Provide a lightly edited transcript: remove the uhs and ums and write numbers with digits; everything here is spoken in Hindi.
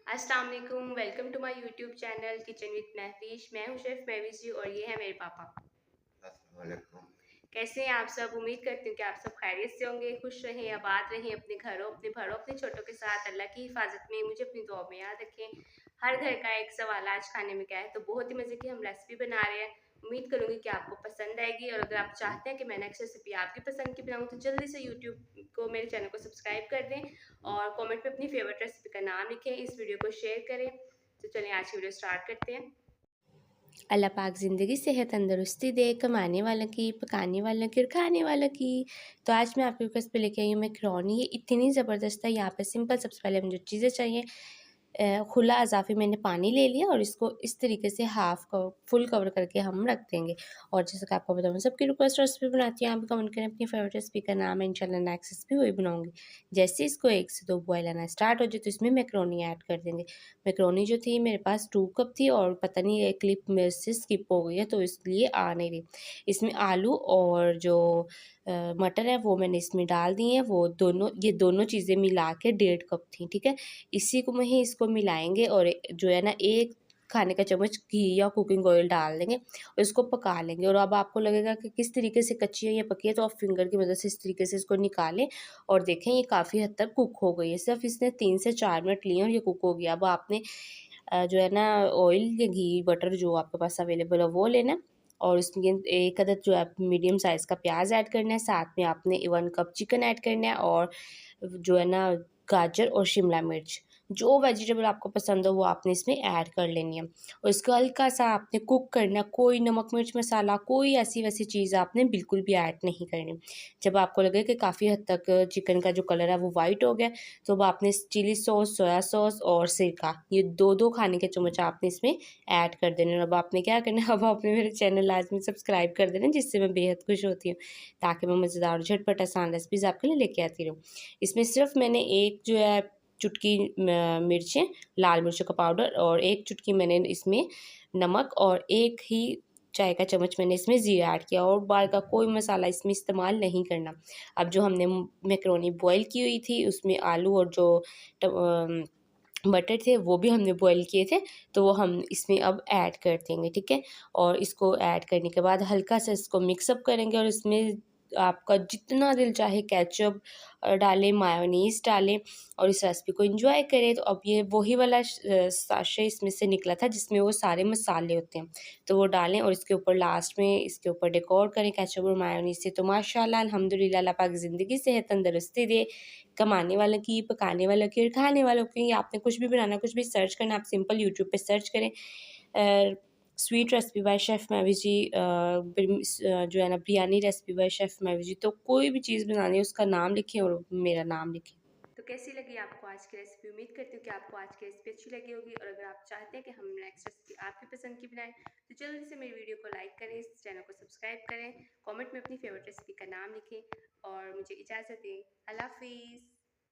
अस्सलाम वालेकुम, welcome to my YouTube channel kitchen with Mahvish. मैं हूं शेफ़ महविश जी और ये है मेरे पापा। अस्सलाम वालेकुम। कैसे हैं आप सब? उम्मीद करती हूँ कि आप सब खैरियत से होंगे, खुश रहें, आबाद रहें अपने घरों, अपने भरों, अपने छोटों के साथ। अल्लाह की हिफाजत में मुझे अपनी दुआ में याद रखें। हर घर का एक सवाल आज खाने में क्या है, तो बहुत ही मज़े की हम रेसिपी बना रहे हैं। उम्मीद करूँगी कि आपको पसंद आएगी और अगर आप चाहते हैं कि मैं नेक्स्ट रेसिपी आपकी पसंद की बनाऊँ तो जल्दी से यूट्यूब को, मेरे चैनल को सब्सक्राइब कर दें और कमेंट में अपनी फेवरेट रेसिपी का नाम लिखें, इस वीडियो को शेयर करें। तो चलिए आज की वीडियो स्टार्ट करते हैं। अल्लाह पाक ज़िंदगी सेहत तंदरुस्ती दे, कमाने वालों की, पकाने वालों की और खाने वालों की। तो आज मैं आपके पास पे लेके आई हूँ मैकरोनी। ये इतनी ज़बरदस्त है। यहाँ पे सिंपल सबसे पहले मुझे चीज़ें चाहिए। खुला अज़ाफ़ी मैंने पानी ले लिया और इसको इस तरीके से फुल कवर करके हम रख देंगे। और जैसे कि आपको बताऊँ, मैं सबकी रिक्वेस्ट रेसिपी बनाती हूँ, आप भी कमेंट करें अपनी फेवरेट रेसिपी का नाम है, इंशाल्लाह नेक्स्ट रेसिपी वही बनाऊँगी। जैसे इसको 1 से 2 बॉयल आना स्टार्ट हो जाए तो इसमें मैकरोनी ऐड कर देंगे। मैकरोनी जो थी मेरे पास 2 कप थी और पता नहीं ये क्लिप मेरे से स्किप हो गई है तो इसलिए आ नहीं रही। इसमें आलू और जो मटर है वो मैंने इसमें डाल दिए हैं। वो दोनों चीज़ें मिला के 1.5 कप थी, ठीक है। इसी को में ही इसको मिलाएँगे और जो है ना 1 खाने का चम्मच घी या कुकिंग ऑयल डाल देंगे और इसको पका लेंगे। और अब आपको लगेगा कि किस तरीके से कच्ची है या पकी है, तो आप फिंगर की मदद से इस तरीके से इसको निकालें और देखें ये काफ़ी हद तक कुक हो गई है। सिर्फ़ इसने 3 से 4 मिनट लिए और ये कुक हो गया। अब आपने जो है ना ऑयल या घी, बटर जो आपके पास अवेलेबल है वो लेना है और उसमें 1 अदद जो है मीडियम साइज़ का प्याज़ ऐड करना है। साथ में आपने 1 कप चिकन ऐड करना है और जो है ना गाजर और शिमला मिर्च, जो वेजिटेबल आपको पसंद हो वो आपने इसमें ऐड कर लेनी है और इसको हल्का-सा आपने कुक करना है। कोई नमक, मिर्च, मसाला, कोई ऐसी-वैसी चीज़ आपने बिल्कुल भी ऐड नहीं करनी। जब आपको लगे कि काफ़ी हद तक चिकन का जो कलर है वो वाइट हो गया, तो अब आपने चिली सॉस, सोया सॉस और सिरका, ये 2-2 खाने के चम्मच आपने इसमें ऐड कर देने हैं। अब आपने क्या करना है, अब आपने मेरे चैनल लाज़मी सब्सक्राइब कर देना, जिससे मैं बेहद खुश होती हूँ, ताकि मैं मज़ेदार, झटपट, आसान रेसिपीज़ आपके लिए लेके आती रहूँ। इसमें सिर्फ़ मैंने एक जो है चुटकी मिर्चें, लाल मिर्चों का पाउडर और 1 चुटकी मैंने इसमें नमक और 1 ही चाय का चम्मच मैंने इसमें ज़ीरा ऐड किया और बाहर का कोई मसाला इसमें इस्तेमाल नहीं करना। अब जो हमने मैकरोनी बॉयल की हुई थी उसमें आलू और जो मटर थे वो भी हमने बॉयल किए थे, तो वो हम इसमें अब ऐड कर देंगे, ठीक है। और इसको ऐड करने के बाद हल्का सा इसको मिक्स अप करेंगे और इसमें आपका जितना दिल चाहे केचअप डालें, मायोनीज़ डालें और इस रेसिपी को एंजॉय करें। तो अब ये वही वाला साशे इसमें से निकला था जिसमें वो सारे मसाले होते हैं, तो वो डालें और इसके ऊपर लास्ट में इसके ऊपर डेकोर करें केचअप और मायोनीज़ से। तो माशाल्लाह अल्हम्दुलिल्लाह, अल्लाह पाक ज़िंदगी सेहत तंदुरुस्ती दे, कमाने वालों की, पकाने वालों की और खाने वालों की। आपने कुछ भी बनाना, कुछ भी सर्च करना, आप सिंपल यूट्यूब पे सर्च करें sweet recipe by chef Mahvish ji, जो है ना biryani recipe by chef Mahvish ji, तो कोई भी चीज़ बनानी है उसका नाम लिखें और मेरा नाम लिखें। तो कैसी लगी आपको आज की रेसिपी? उम्मीद करती हूँ कि आपको आज की रेसिपी अच्छी लगी होगी और अगर आप चाहते हैं कि हम नेक्स्ट रेसिपी आपकी पसंद की बनाएं तो जल्दी से मेरी वीडियो को लाइक करें, इस चैनल को सब्सक्राइब करें, कमेंट में अपनी फेवरेट रेसिपी का नाम लिखें और मुझे इजाज़त दें। अल्लाह हाफ़िज़।